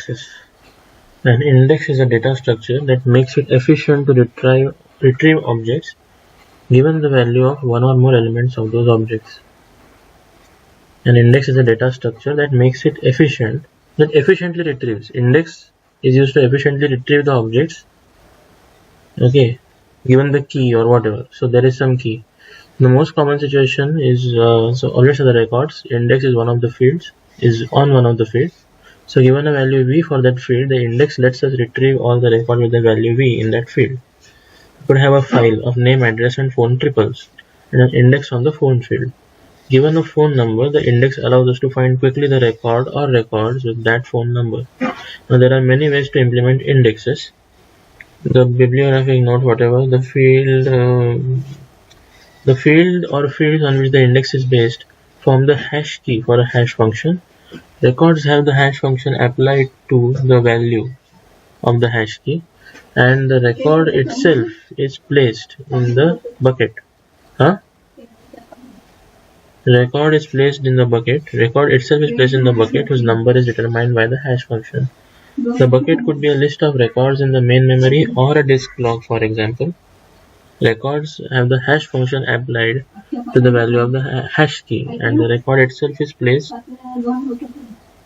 indexes. An index is a data structure that makes it efficient to retrieve objects given the value of one or more elements of those objects. An index is a data structure that makes it efficient, that efficiently retrieves. Index is used to efficiently retrieve the objects, okay, given the key or whatever. So there is some key. The most common situation is, so always the records, index is one of the fields, is on one of the fields. So given a value v for that field, the index lets us retrieve all the record with the value v in that field. We could have a file of name, address and phone triples and an index on the phone field. Given a phone number, the index allows us to find quickly the record or records with that phone number. Now there are many ways to implement indexes. The bibliographic note, whatever, the field or fields on which the index is based form the hash key for a hash function. Records have the hash function applied to the value of the hash key, and the record itself is placed in the bucket. The record is placed in the bucket. Record itself is placed in the bucket whose number is determined by the hash function. The bucket could be a list of records in the main memory or a disk log, for example. Records have the hash function applied to the value of the hash key, and the record itself is placed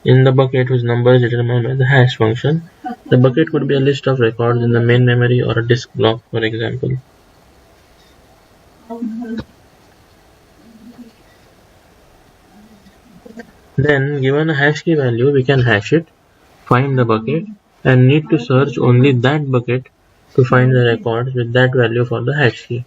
in the bucket whose number is determined by the hash function. The bucket could be a list of records in the main memory or a disk block, for example. Then, given a hash key value, we can hash it, find the bucket, and need to search only that bucket to find the records with that value for the hash key.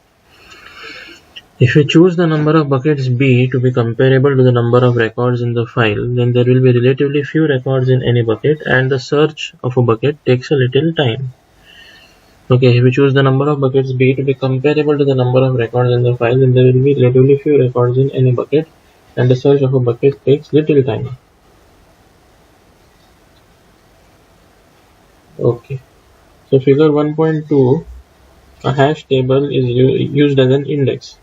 If we choose the number of buckets b to be comparable to the number of records in the file, then there will be relatively few records in any bucket, and the search of a bucket takes a little time. Okay, if we choose the number of buckets b to be comparable to the number of records in the file, then there will be relatively few records in any bucket, and the search of a bucket takes little time. Okay, so figure 1.2, a hash table is used as an index.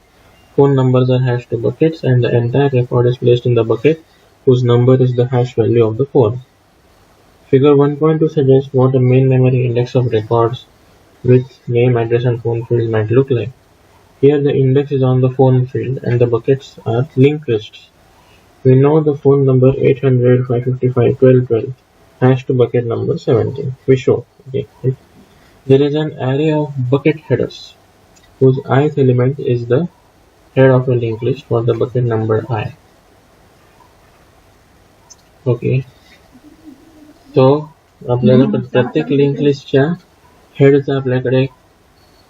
Phone numbers are hashed to buckets, and the entire record is placed in the bucket whose number is the hash value of the phone. Figure 1.2 suggests what a main memory index of records with name, address and phone fields might look like. Here the index is on the phone field and the buckets are linked lists. We know the phone number 800 555 1212 hashed to bucket number 17. We show, okay, there is an array of bucket headers whose ith element is the head of a linked list for the bucket number I. Okay, so आपल्याला प्रत्येक link लिस्टच्या हेडचा आपल्याकडे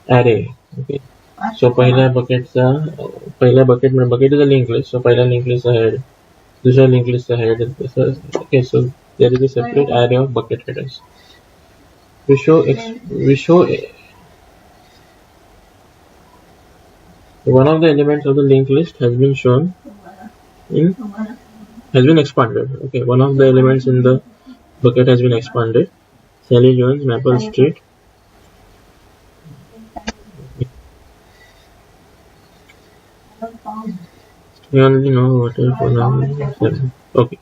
array. Okay, so पहिल्या bucket म्हणजे bucket is a link list, so पहिल्या link लिस्टचा head, दुसऱ्या link लिस्टचा head. Okay, so there is a separate array of bucket headers. We show one of the elements of the linked list has been expanded. Okay, one of the elements in the bucket has been expanded. Sally Jones, Maple Street. We only know what is for now. Okay.